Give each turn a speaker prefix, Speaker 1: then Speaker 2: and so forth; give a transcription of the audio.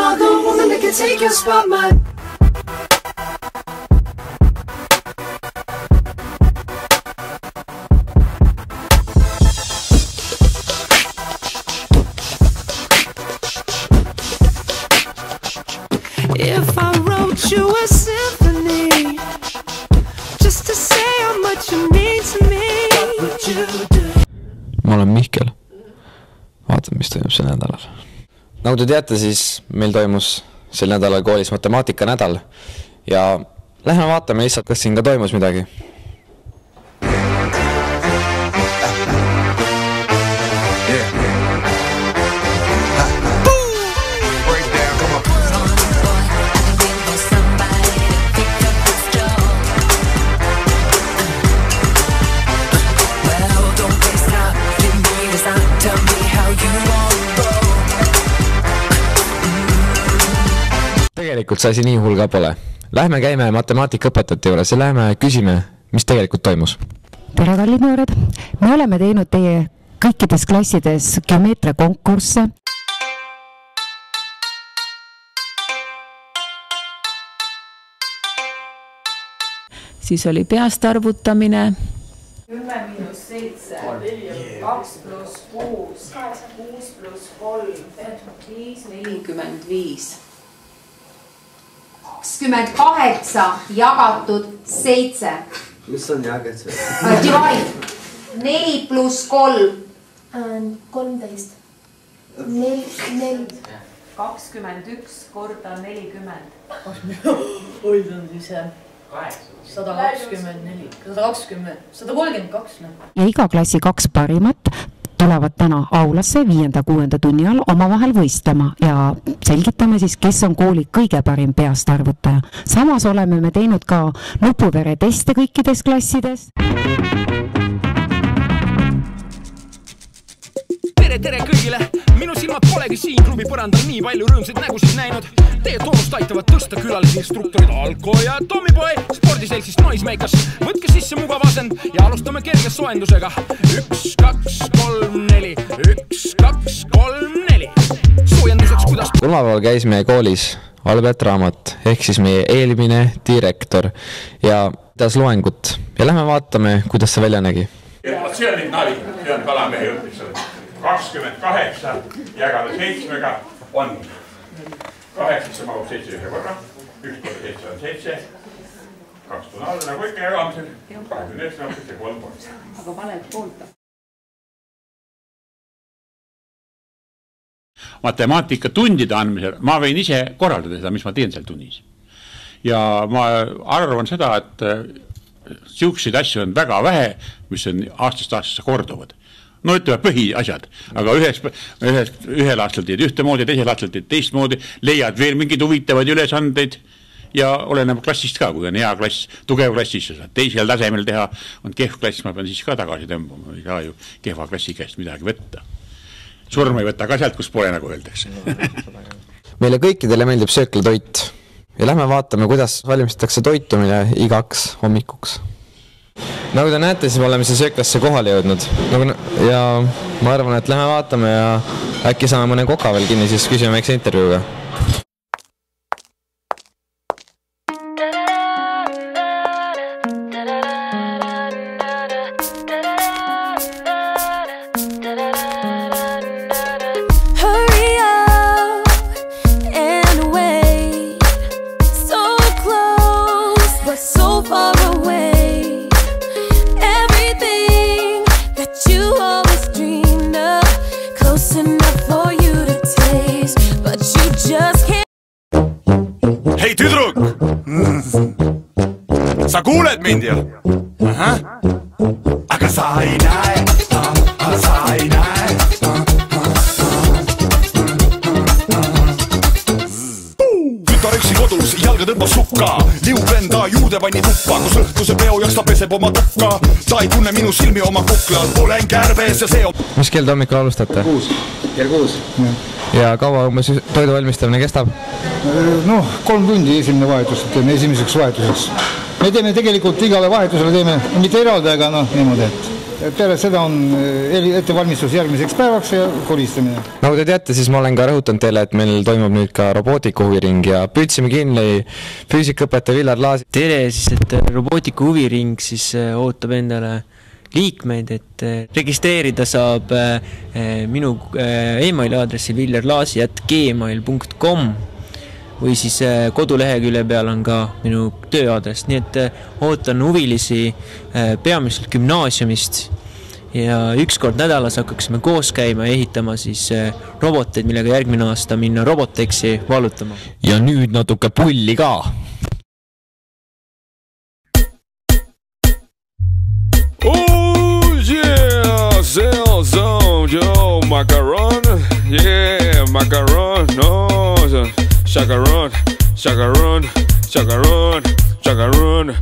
Speaker 1: another woman that can take your spot, my. If I wrote you a symphony just to say how much you mean to me, what would you do?
Speaker 2: Ma olen Mihkel. Vaatame, mis toimub sel nädalal. Nagu te teate, siis meil toimus sel nädalal koolis matemaatika nädal ja lähme vaatame lihtsalt, kas siin ka toimus midagi. Tegelikult see asi nii hull ka pole. Lähme käime matemaatikaõpetajate juures ja lähme küsime, mis tegelikult toimus.
Speaker 3: Tere kallid noored! Me oleme teinud teie kõikides klassides geomeetria konkursse.
Speaker 4: Siis oli peast arvutamine.
Speaker 5: 10 miinus 7, 2 pluss 6, 6 pluss 3, 5, 45.
Speaker 6: 28 jagatud 7.
Speaker 7: Mis on jagatud?
Speaker 6: Divide. 4 pluss 3.
Speaker 8: 13. 4.
Speaker 5: 21 korda 40.
Speaker 8: Oi, see on siis 124, 120, 132.
Speaker 3: Ja iga klassi 2 parimat tulevad täna aulasse 5.–6. tunni all omavahel võistlema ja selgitame siis, kes on kooli kõige parim peast arvutaja. Samas oleme me teinud ka nupuvere teste kõikides klassides.
Speaker 9: Tere kõigile! Minu silmad polegi siin klubi põrandal nii palju rõõmsaid nägusid näinud. Teie toonust aitavad tõsta külalisi instruktorid Alko ja Tommyboy spordiseltsist Noismakers. Võtke sisse mugav asend ja alustame kerge soendusega. 1, 2, 3, 4. 1, 2, 3, 4. Soojenduseks kuidas...
Speaker 2: Kolmapäeval käis meie koolis Albert Raamat, ehk siis meie eelmine direktor ja pidas loengut. Ja lähme vaatame, kuidas see välja nägi.
Speaker 10: See on nüüd nali, see on kalamehe õppised. 28 jagada 7 on 8, see mahub 7 ühe korra, 1 korda 7 on 7, 2 on alla, nagu ikka jagamisel, 29 on 3 korda.
Speaker 5: Aga valed poolta.
Speaker 11: Matemaatika tundide andmisel, ma võin ise korraldada seda, mis ma teen seal tunnis. Ja ma arvan seda, et siukseid asju on väga vähe, mis on aastast aastasse korduvad. No ütleme põhiasjad, aga ühel aastal teed ühtemoodi, teisel aastal teed teistmoodi, leiad veel mingeid huvitavaid ülesandeid ja oleneb klassist ka, kui on hea klass, tugev klass, siis saad teisel tasemel teha, on kehv klass, ma pean siis ka tagasi tõmbama, ei saa ju kehva klassi käest midagi võtta. Surma ei võta ka sealt, kus pole, nagu öeldakse.
Speaker 2: Meile kõikidele meeldib sööklatoit ja lähme vaatame, kuidas valmistatakse toitumine igaks hommikuks. Nagu te näete, siis me oleme see sööklasse kohale jõudnud ja ma arvan, et lähme vaatame ja äkki saame mõne koka veel kinni, siis küsime väikse intervjuuga.
Speaker 10: Hei tüdruk! Sa kuuled mind ju? Aga sa ei näe, sa ei näe. Tütar üksi kodus, jalga tõmbas sukka. Liub enda juurde vanni tuppa, kus õhtuse peo jaks ta peseb oma tukka. Ta ei tunne minu silmi oma kuklal, olen kärbes ja see on... Mis kell hommikul alustate?
Speaker 12: 6, kell 6.
Speaker 2: Ja kaua umbes toidu valmistamine kestab?
Speaker 12: Noh, 3 tundi esimene vahetus, teeme esimeseks vahetuseks. Me teeme tegelikult igale vahetusele, teeme mitte eraldi, aga noh, niimoodi, et Peale seda on ettevalmistus järgmiseks päevaks ja koristamine.
Speaker 2: Nagu te teate, siis ma olen ka rõhutanud teile, et meil toimub nüüd ka robootika huviring ja püüdsime kinni füüsikaõpetaja Villar Laasi.
Speaker 7: Tere siis, et robootika huviring siis ootab endale liikmeid, et registreerida saab minu emaili aadressil villarlaasi@gmail.com või siis kodulehekülje peal on ka minu tööaadress, nii et ootan huvilisi peamiselt gümnaasiumist ja üks kord nädalas hakkaksime koos käima ja ehitama siis roboteid, millega järgmine aasta minna Roboteksi vallutama.
Speaker 2: Ja nüüd natuke pulli ka.
Speaker 13: Cell zone, yo, macaron, yeah, macaron, no, chacaron, chacaron, chacaron, chacaron.